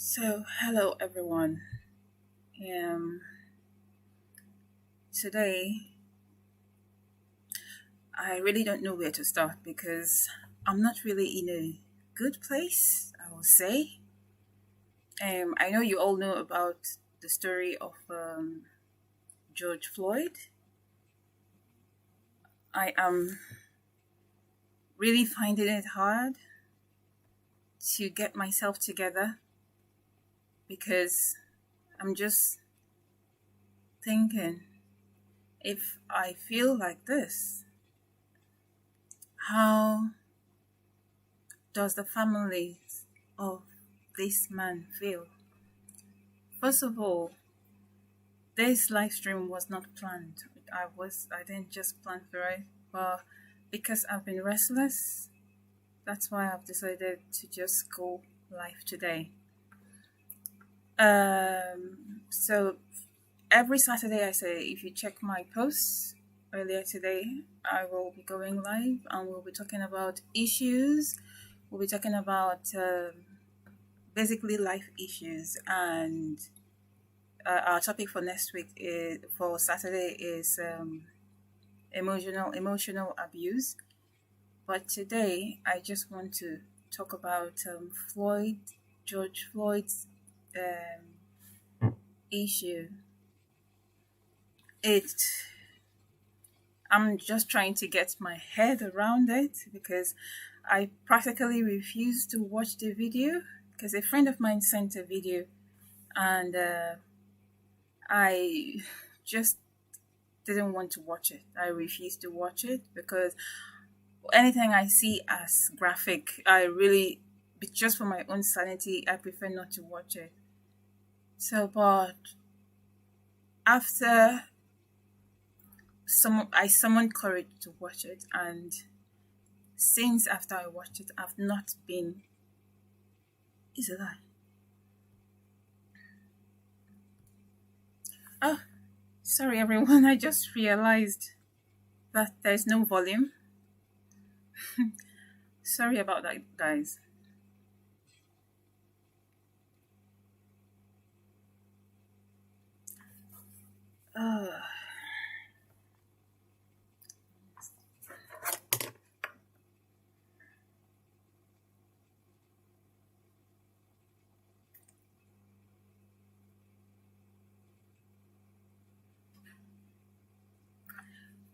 Hello everyone. Um, Today I really don't know where to start because I'm not really in a good place, I will say. I know you all know about the story of George Floyd. I am really finding it hard to get myself together because I'm just thinking, if I feel like this, how does the families of this man feel? First of all, this live stream was not planned. I didn't just plan for it, but because I've been restless, that's why I've decided to just go live today. So every Saturday, I say, if you check my posts earlier today, I will be going live and we'll be talking about issues. We'll be talking about basically life issues, and our topic for next week for Saturday is emotional abuse. But today, I just want to talk about George Floyd's issue. It I'm just trying to get my head around it because I practically refused to watch the video because a friend of mine sent a video, and I just didn't want to watch it. I refused to watch it because anything I see as graphic, just for my own sanity, I prefer not to watch it. But after I summoned courage to watch it, and since after I watched it, I've not been. Is it that? Oh, sorry everyone. I just realized that there's no volume. Sorry about that, guys. Uh,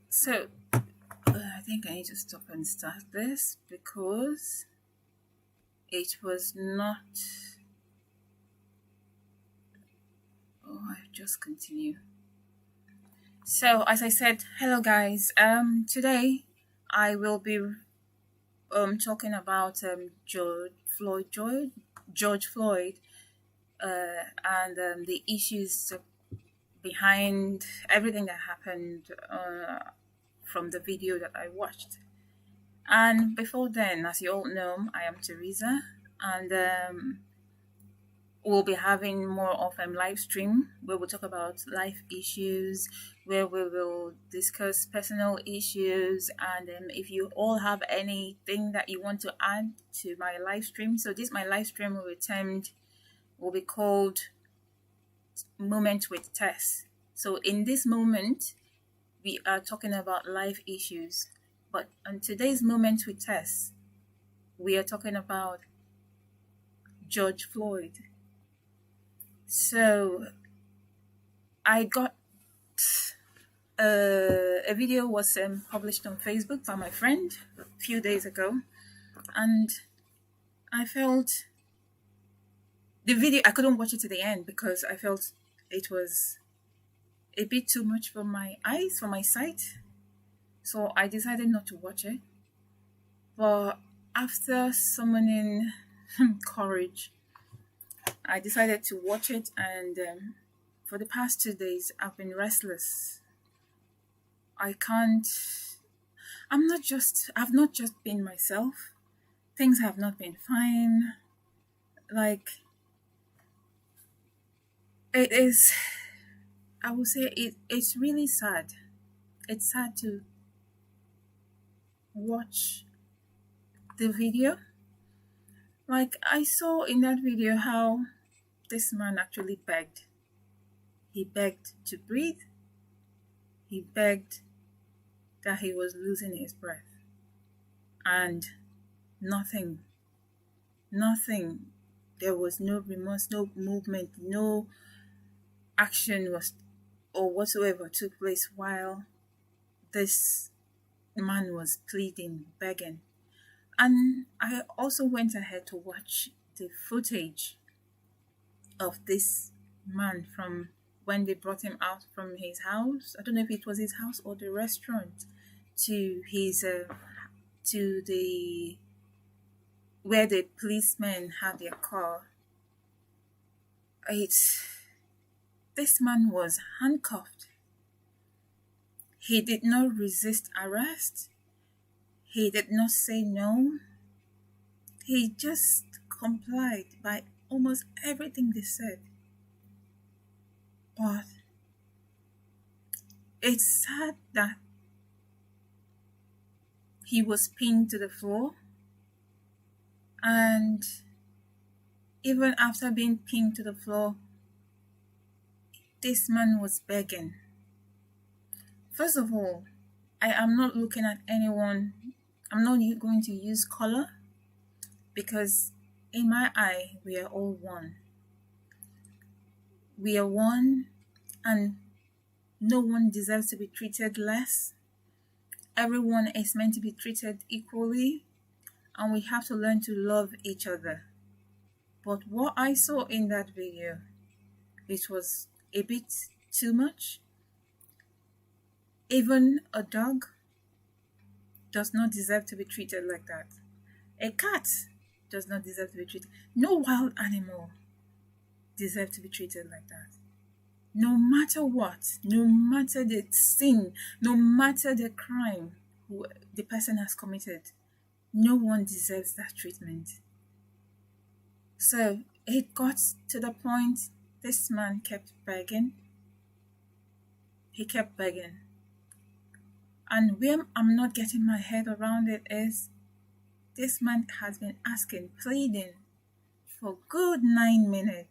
so I think I need to stop and start this because it was not. Oh, I just continue. So, as I said, hello guys. Today I will be talking about George Floyd, and the issues behind everything that happened from the video that I watched. And before then, as you all know, I am Teresa, and we'll be having more of a live stream where we'll talk about life issues, where we will discuss personal issues, and if you all have anything that you want to add to my live stream, so this my live stream will be called Moment with Tess. So in this moment, we are talking about life issues, but on today's Moment with Tess, we are talking about George Floyd. So I got a video was published on Facebook by my friend a few days ago, and I felt the video, I couldn't watch it to the end because I felt it was a bit too much for my eyes, for my sight. So I decided not to watch it. But after summoning courage, I decided to watch it, and for the past 2 days, I've been restless. I can't. I've not just been myself. Things have not been fine. Like, it is, I would say it's really sad. It's sad to watch the video. Like, I saw in that video how This man actually begged. He begged to breathe. He begged that he was losing his breath. And nothing, nothing. There was no remorse, no movement, no action was or whatsoever took place while this man was pleading, begging. And I also went ahead to watch the footage of this man from when they brought him out from his house. I don't know if it was his house or the restaurant to his to the where the policemen had their car. It's this man was handcuffed. He did not resist arrest. He did not say no. He just complied by almost everything they said. But it's sad that he was pinned to the floor, and even after being pinned to the floor, this man was begging. First of all, I am not looking at anyone. I'm not going to use color because in my eye, we are all one. We are one, and no one deserves to be treated less. Everyone is meant to be treated equally, and we have to learn to love each other. But what I saw in that video, it was a bit too much. Even a dog does not deserve to be treated like that. A cat does not deserve to be treated. No wild animal deserves to be treated like that. No matter what, no matter the sin, no matter the crime the person has committed, no one deserves that treatment. So it got to the point this man kept begging. He kept begging. And where I'm not getting my head around it is this man has been asking, pleading for a good 9 minutes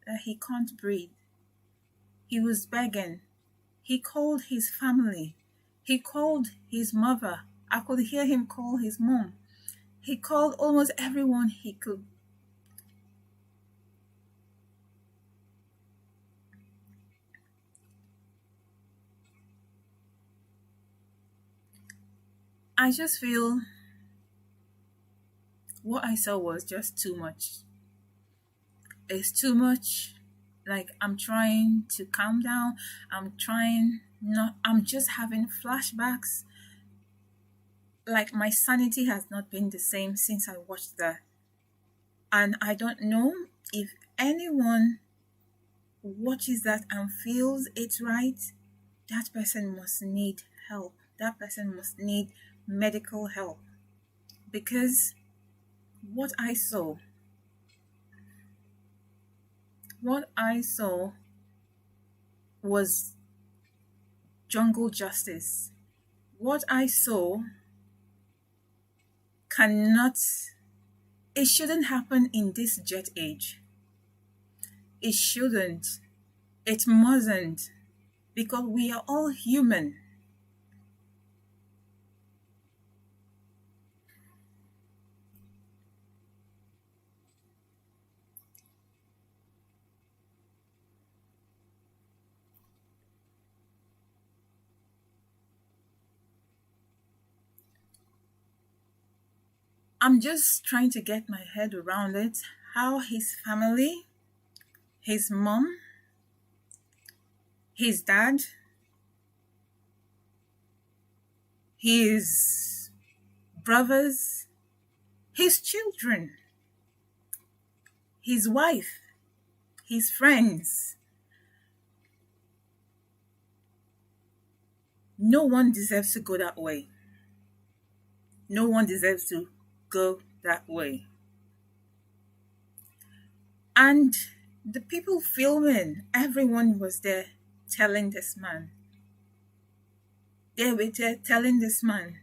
that he can't breathe. He was begging. He called his family. He called his mother. I could hear him call his mom. He called almost everyone he could. I just feel what I saw was just too much. It's too much. Like, I'm trying to calm down. I'm just having flashbacks. Like, my sanity has not been the same since I watched that. And I don't know if anyone watches that and feels it's right. That person must need help. That person must need medical help. Because what I saw was jungle justice. What I saw it shouldn't happen in this jet age. It shouldn't. It mustn't. Because we are all human. I'm just trying to get my head around it. How his family, his mom, his dad, his brothers, his children, his wife, his friends. No one deserves to go that way. No one deserves to go that way. And the people filming, everyone was there telling this man. They were there telling this man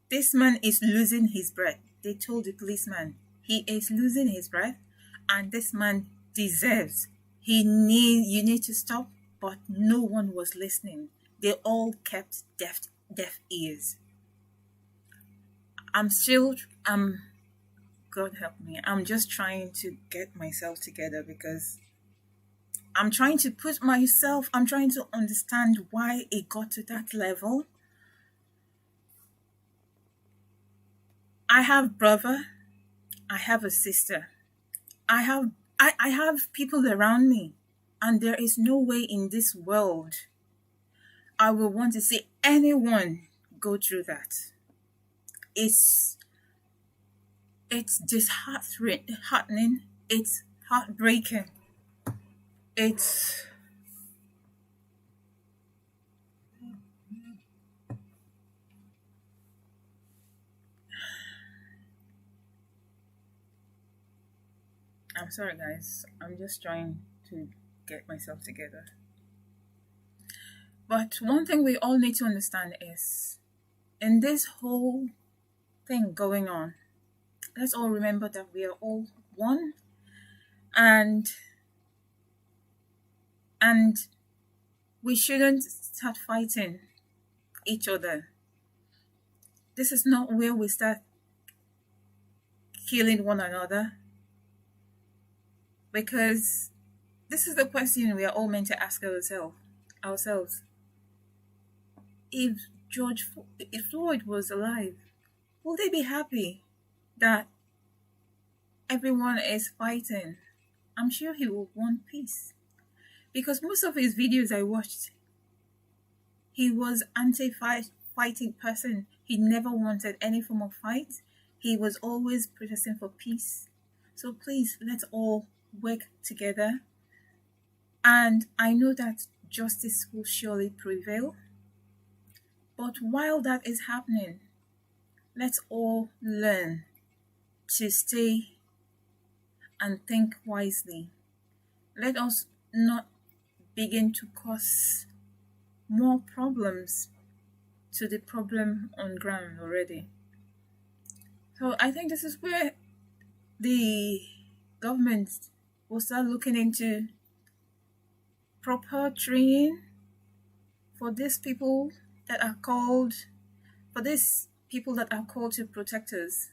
is losing his breath. They told the policeman he is losing his breath, and this man deserves. You need to stop, but no one was listening. They all kept deaf ears. I'm God help me. I'm just trying to get myself together because I'm trying to understand why it got to that level. I have brother, I have a sister. I have people around me, and there is no way in this world I will want to see anyone go through that. It's it's disheartening. It's heartbreaking. It's I'm sorry guys. I'm just trying to get myself together. But one thing we all need to understand is in this whole thing going on, let's all remember that we are all one, and and we shouldn't start fighting each other. This is not where we start killing one another, because this is the question we are all meant to ask ourselves. If Floyd was alive, will they be happy that everyone is fighting? I'm sure he will want peace, because most of his videos I watched, he was anti-fighting person. He never wanted any form of fight. He was always protesting for peace. So please, let's all work together. And I know that justice will surely prevail. But while that is happening, let's all learn to stay and think wisely. Let us not begin to cause more problems to the problem on ground already. So I think this is where the government will start looking into proper training for these people that are called to protect us.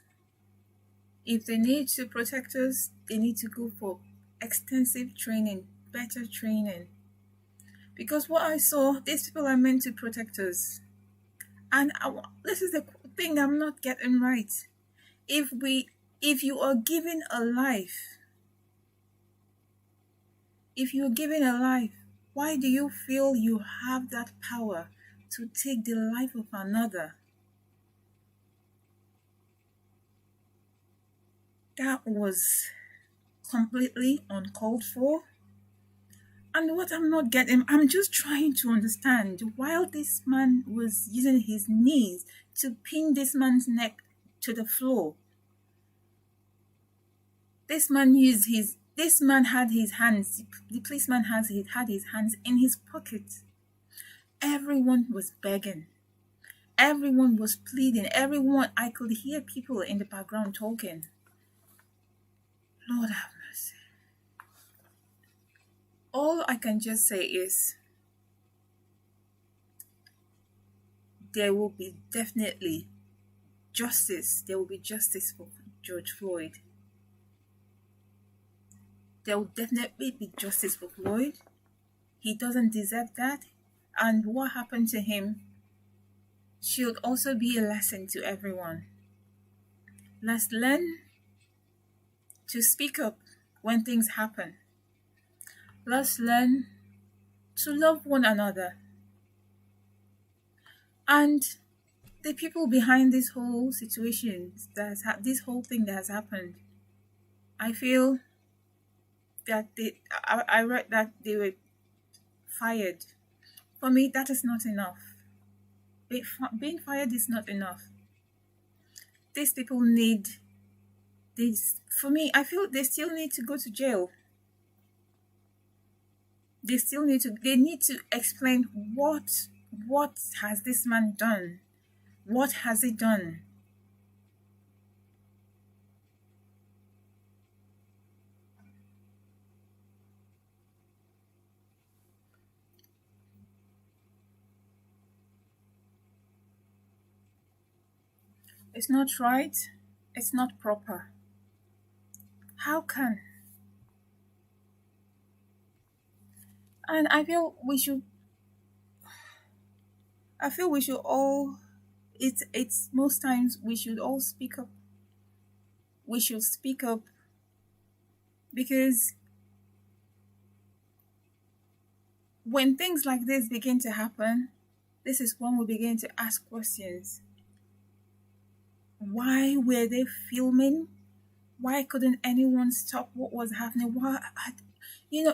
If they need to protect us, they need to go for extensive training, better training. Because what I saw, these people are meant to protect us. And this is the thing I'm not getting right. If you are given a life, why do you feel you have that power to take the life of another? That was completely uncalled for. And what I'm not getting, I'm just trying to understand, while this man was using his knees to pin this man's neck to the floor, this man had his hands, the policeman had his hands in his pocket. Everyone was begging. Everyone was pleading. I could hear people in the background talking. Lord have mercy. All I can just say is there will be definitely justice. There will be justice for George Floyd. There will definitely be justice for Floyd. He doesn't deserve that. And what happened to him should also be a lesson to everyone. Let's learn to speak up when things happen. Let's learn to love one another. And the people behind this whole situation, this whole thing that has happened, I feel that I read that they were fired. For me, that is not enough. Being fired is not enough. These people need this. For me, I feel they still need to go to jail. They need to explain what has this man done? What has he done? It's not right. It's not proper. How can? And I feel we should all it's most times we should all speak up. We should speak up because when things like this begin to happen, this is when we begin to ask questions. Why were they filming? Why couldn't anyone stop what was happening?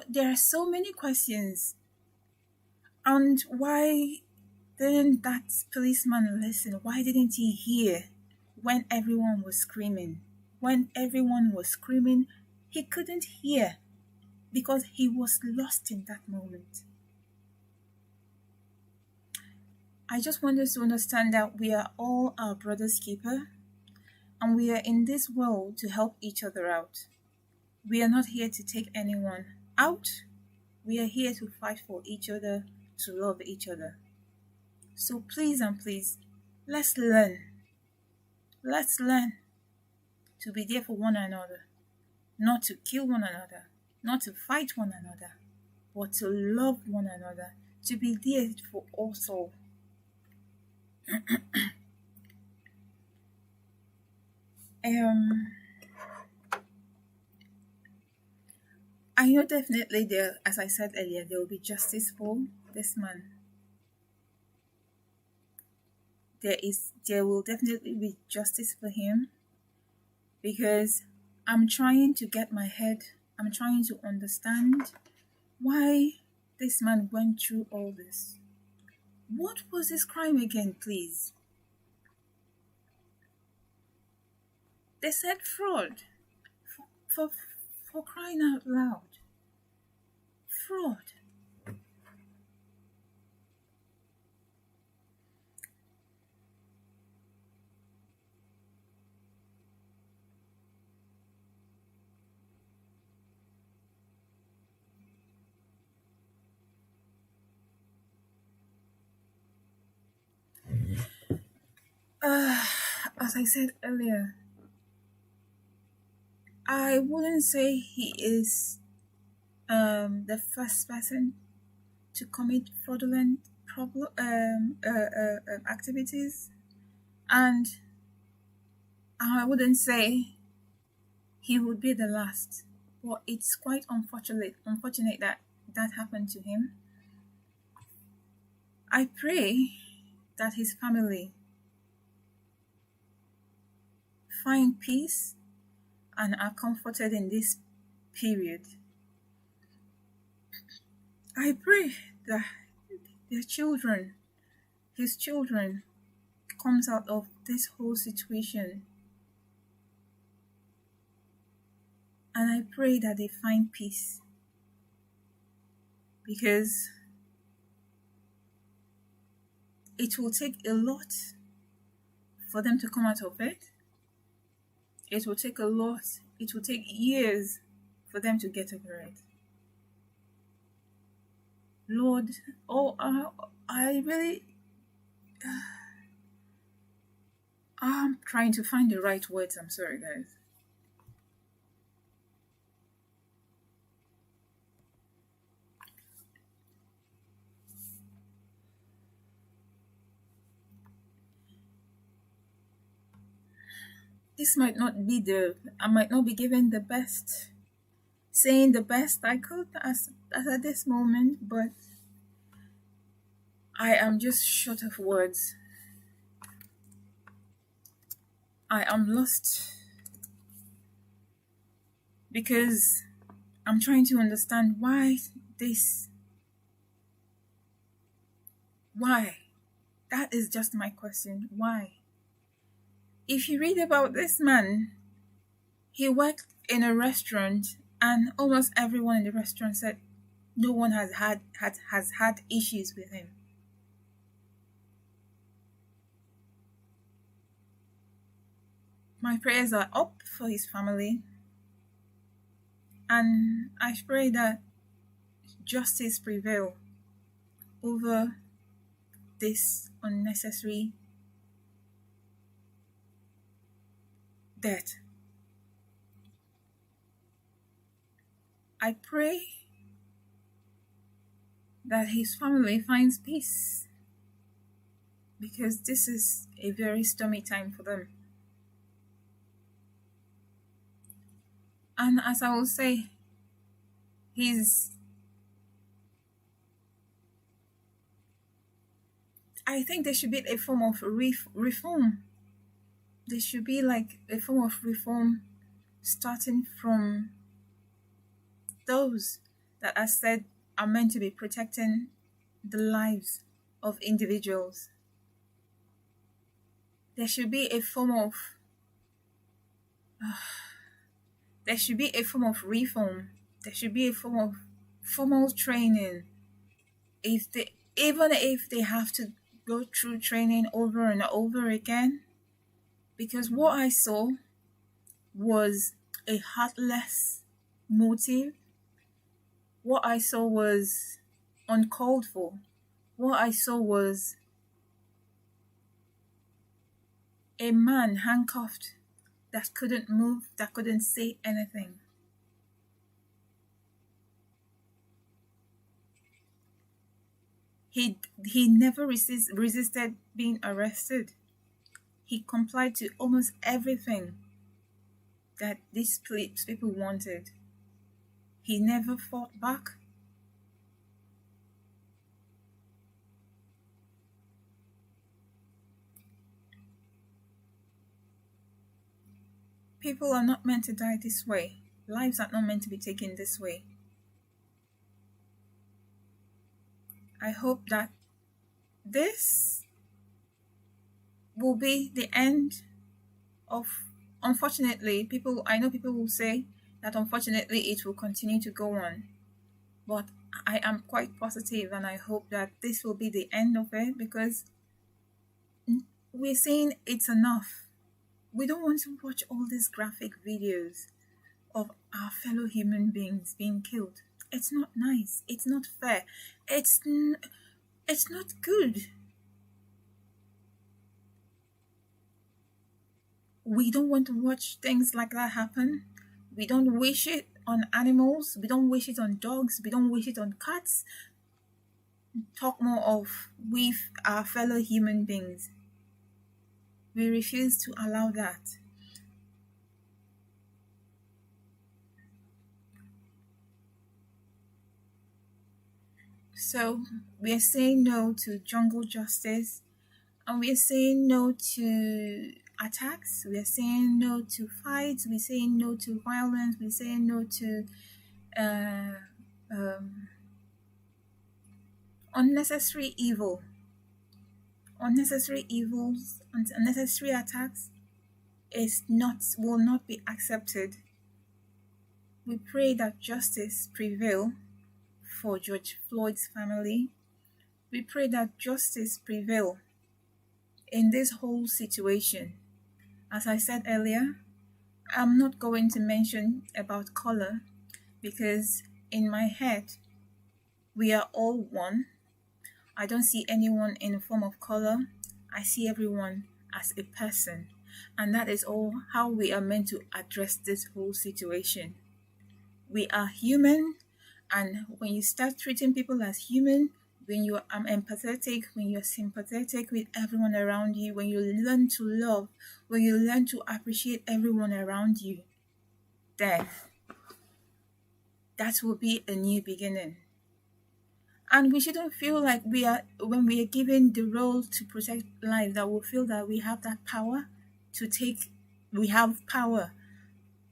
There are so many questions. And why didn't that policeman listen? Why didn't he hear when everyone was screaming? When everyone was screaming, he couldn't hear because he was lost in that moment. I just want us to understand that we are all our brother's keeper and we are in this world to help each other out. We are not here to take anyone out. We are here to fight for each other, to love each other. So please and please, let's learn. Let's learn to be there for one another, not to kill one another, not to fight one another, but to love one another, to be there for us all. I know definitely there, as I said earlier, there will be justice for this man. There will definitely be justice for him because I'm trying to I'm trying to understand why this man went through all this. What was his crime again, please? They said fraud. For, for crying out loud. Fraud. As I said earlier, I wouldn't say he is the first person to commit fraudulent activities, and I wouldn't say he would be the last. But it's quite unfortunate that that happened to him. I pray that his family find peace and are comforted in this period. I pray that their children, his children, comes out of this whole situation. And I pray that they find peace. Because it will take a lot for them to come out of it. It will take a lot. It will take years for them to get over it. Lord, I really, I'm trying to find the right words. I'm sorry, guys. This might not be I might not be given the best, saying the best I could as at this moment, but I am just short of words. I am lost because I'm trying to understand why. That is just my question. Why? If you read about this man, he worked in a restaurant and almost everyone in the restaurant said no one has had issues with him. My prayers are up for his family, and I pray that justice prevail over this unnecessary death. I pray that his family finds peace because this is a very stormy time for them. And as I will say, he's I think there should be a form of reform. There should be like a form of reform starting from those that are said are meant to be protecting the lives of individuals. There should be a form of there should be a form of reform. There should be a form of formal training. If they even if they have to go through training over and over again, because what I saw was a heartless motive. What I saw was uncalled for. What I saw was a man handcuffed that couldn't move, that couldn't say anything. He never resisted being arrested. He complied to almost everything that these people wanted. He never fought back. People are not meant to die this way. Lives are not meant to be taken this way. I hope that this will be the end of, unfortunately, I know people will say that unfortunately it will continue to go on. But I am quite positive and I hope that this will be the end of it because we're saying it's enough. We don't want to watch all these graphic videos of our fellow human beings being killed. It's not nice. It's not fair. It's not good. We don't want to watch things like that happen. We don't wish it on animals. We don't wish it on dogs. We don't wish it on cats. Talk more of with our fellow human beings. We refuse to allow that. So we are saying no to jungle justice, and we are saying no to attacks. We are saying no to fights. We're saying no to violence. We're saying no to unnecessary evil. Unnecessary evils, unnecessary attacks will not be accepted. We pray that justice prevail for George Floyd's family. We pray that justice prevail in this whole situation. As I said earlier, I'm not going to mention about color because in my head, we are all one. I don't see anyone in a form of color. I see everyone as a person. And that is all how we are meant to address this whole situation. We are human, and when you start treating people as human, when you are empathetic, when you're sympathetic with everyone around you, when you learn to love, when you learn to appreciate everyone around you, then that will be a new beginning. And we shouldn't feel like when we are given the role to protect life, that we feel that we have that power we have power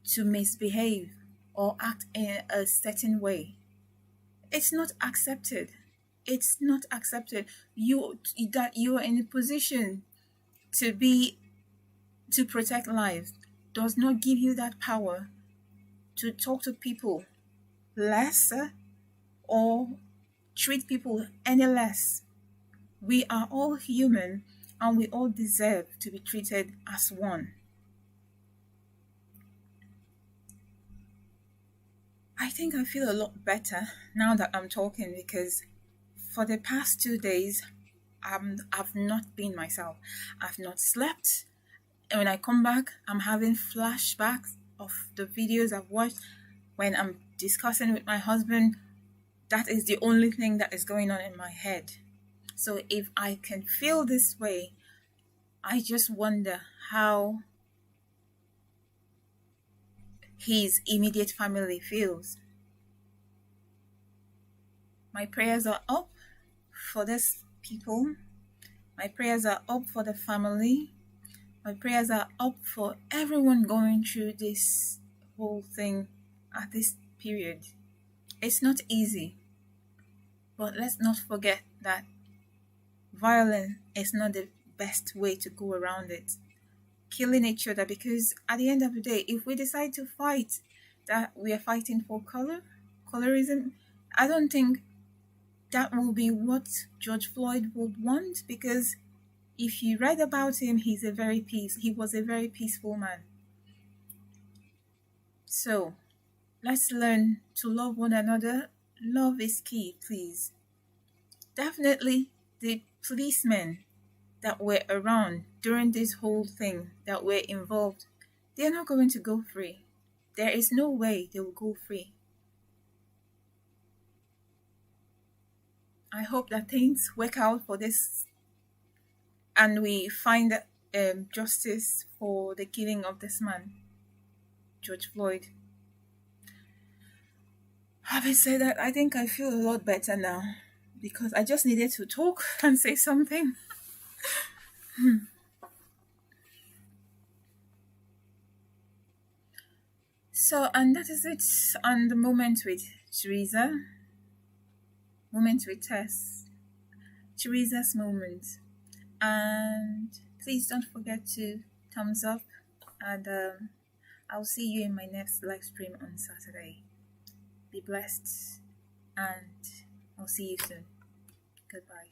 to misbehave or act in a certain way. It's not accepted. It's not accepted. That you are in a position to protect lives does not give you that power to talk to people lesser or treat people any less. We are all human and we all deserve to be treated as one. I think I feel a lot better now that I'm talking because for the past 2 days, I've not been myself. I've not slept. And when I come back, I'm having flashbacks of the videos I've watched. When I'm discussing with my husband, that is the only thing that is going on in my head. So if I can feel this way, I just wonder how his immediate family feels. My prayers are up for these people. My prayers are up for the family. My prayers are up for everyone going through this whole thing at this period. It's not easy, but let's not forget that violence is not the best way to go around it. Killing each other, because at the end of the day, if we decide to fight that we are fighting for colorism, I don't think that will be what George Floyd would want, because if you read about him, he was a very peaceful man. So let's learn to love one another. Love is key, please. Definitely the policemen that were around during this whole thing, that were involved, they're not going to go free. There is no way they will go free. I hope that things work out for this and we find justice for the killing of this man, George Floyd. Having said that, I think I feel a lot better now because I just needed to talk and say something. So, and that is it on the moment with Teresa. Moment with Tess. Teresa's moment. And please don't forget to thumbs up. And I'll see you in my next live stream on Saturday. Be blessed. And I'll see you soon. Goodbye.